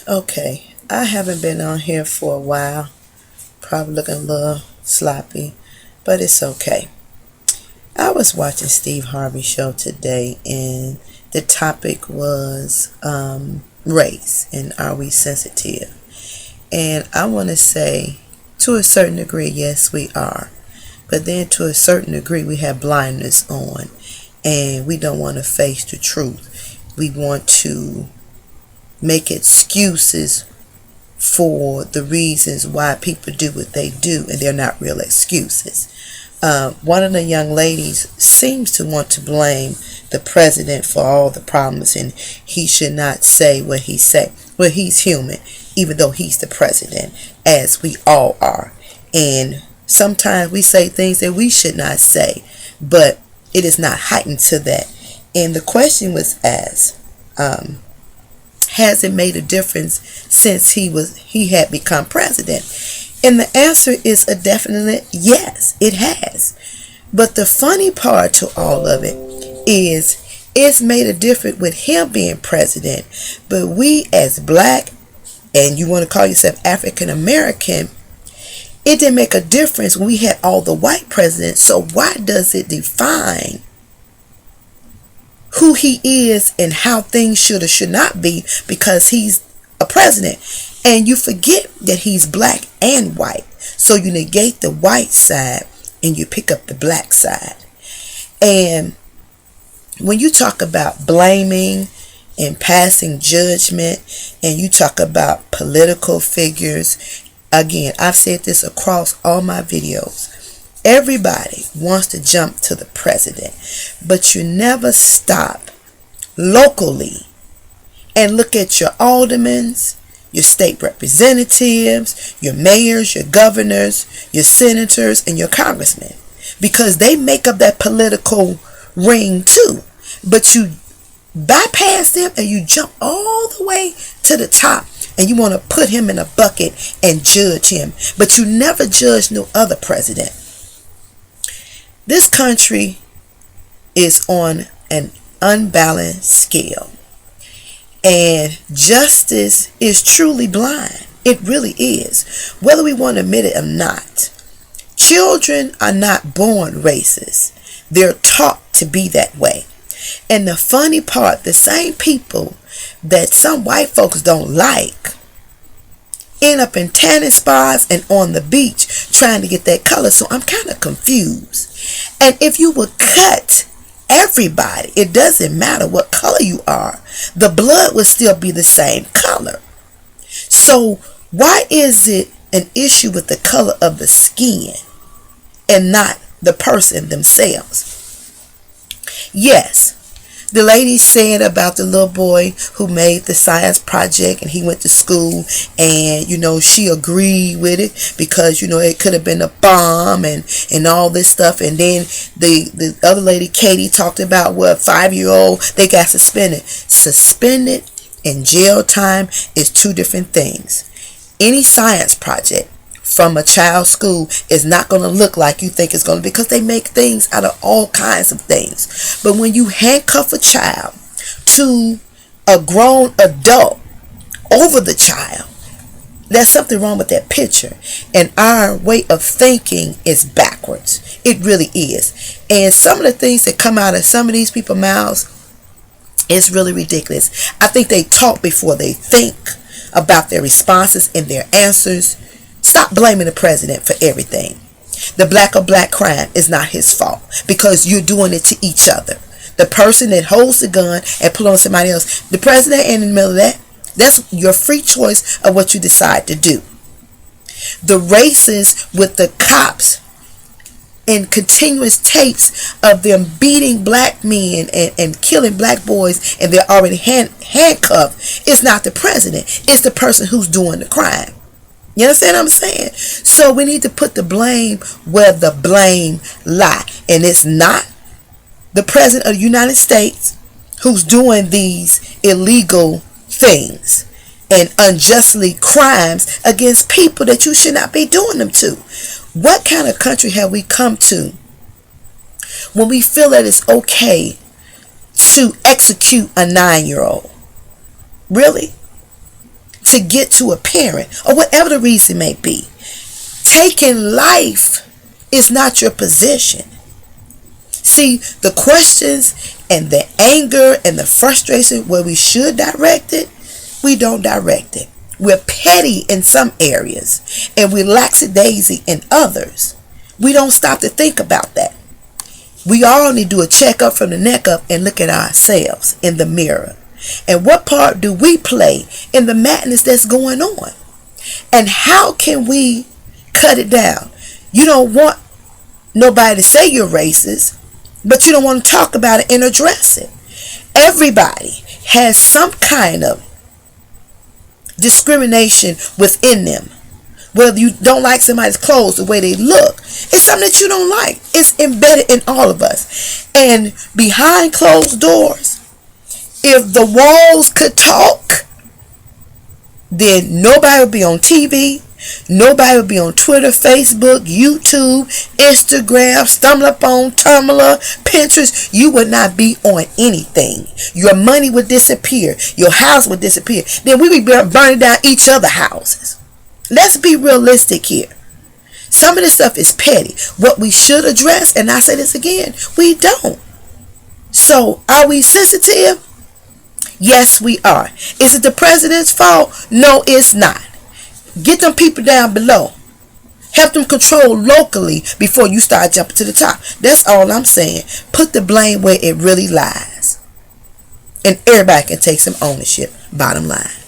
Okay, I haven't been on here for a while. Probably looking a little sloppy, but it's okay. I was watching Steve Harvey show today, and the topic was race and are we sensitive? And I want to say, to a certain degree, yes, we are. But then, to a certain degree, we have blindness on, and we don't want to face the truth. We want to make excuses for the reasons why people do what they do, and they're not real excuses. One of the young ladies seems to want to blame the president for all the problems, and he should not say what he say. Well, he's human, even though he's the president, as we all are. And sometimes we say things that we should not say, but it is not heightened to that. And the question was asked, has it made a difference since he had become president? And the answer is a definite yes, it has. But the funny part to all of it is it's made a difference with him being president. But we as black, and you want to call yourself African American, it didn't make a difference when we had all the white presidents. So why does it define who he is and how things should or should not be because he's a president? And you forget that he's black and white. So you negate the white side and you pick up the black side. And when you talk about blaming and passing judgment, and you talk about political figures, again, I've said this across all my videos. Everybody wants to jump to the president, but you never stop locally and look at your aldermans, your state representatives, your mayors, your governors, your senators, and your congressmen, because they make up that political ring too. But you bypass them and you jump all the way to the top, and you want to put him in a bucket and judge him, but you never judge no other president. This country is on an unbalanced scale, and justice is truly blind. It really is, whether we want to admit it or not. Children are not born racist. They're taught to be that way. And the funny part, the same people that some white folks don't like end up in tanning spas and on the beach trying to get that color. So I'm kind of confused. And if you would cut everybody, it doesn't matter what color you are, the blood would still be the same color. So why is it an issue with the color of the skin and not the person themselves? Yes, the lady said about the little boy who made the science project, and he went to school, and she agreed with it because it could have been a bomb and all this stuff. And then the other lady, Katie, talked about 5-year-old, they got suspended and jail time is two different things. Any science project from a child's school is not going to look like you think it's going to be, because they make things out of all kinds of things. But when you handcuff a child to a grown adult over the child, there's something wrong with that picture. And our way of thinking is backwards. It really is. And some of the things that come out of some of these people's mouths is really ridiculous. I think they talk before they think about their responses and their answers. Stop blaming the president for everything. The black on black crime is not his fault, because you're doing it to each other. The person that holds the gun and pull on somebody else, the president ain't in the middle of that. That's your free choice of what you decide to do. The races with the cops and continuous tapes of them beating black men and killing black boys, and they're already handcuffed. It's not the president. It's the person who's doing the crime. You understand what I'm saying? So we need to put the blame where the blame lie. And it's not the president of the United States who's doing these illegal things and unjustly crimes against people that you should not be doing them to. What kind of country have we come to when we feel that it's okay to execute a 9-year-old? Really? to get to a parent, or whatever the reason may be. Taking life is not your position. See, the questions and the anger and the frustration where we should direct it, we don't direct it. We're petty in some areas and we're lackadaisy in others. We don't stop to think about that. We all need to do a checkup from the neck up and look at ourselves in the mirror. And what part do we play in the madness that's going on? And how can we cut it down? You don't want nobody to say you're racist, but you don't want to talk about it and address it. Everybody has some kind of discrimination within them. Whether you don't like somebody's clothes, the way they look, it's something that you don't like. It's embedded in all of us. And behind closed doors, if the walls could talk, then nobody would be on TV. Nobody would be on Twitter, Facebook, YouTube, Instagram, stumble up on Tumblr, Pinterest. You would not be on anything. Your money would disappear. Your house would disappear. Then we would be burning down each other's houses. Let's be realistic here. Some of this stuff is petty. What we should address, and I say this again, we don't. So, are we sensitive? Yes, we are. Is it the president's fault? No, it's not. Get them people down below. Help them control locally before you start jumping to the top. That's all I'm saying. Put the blame where it really lies. And everybody can take some ownership. Bottom line.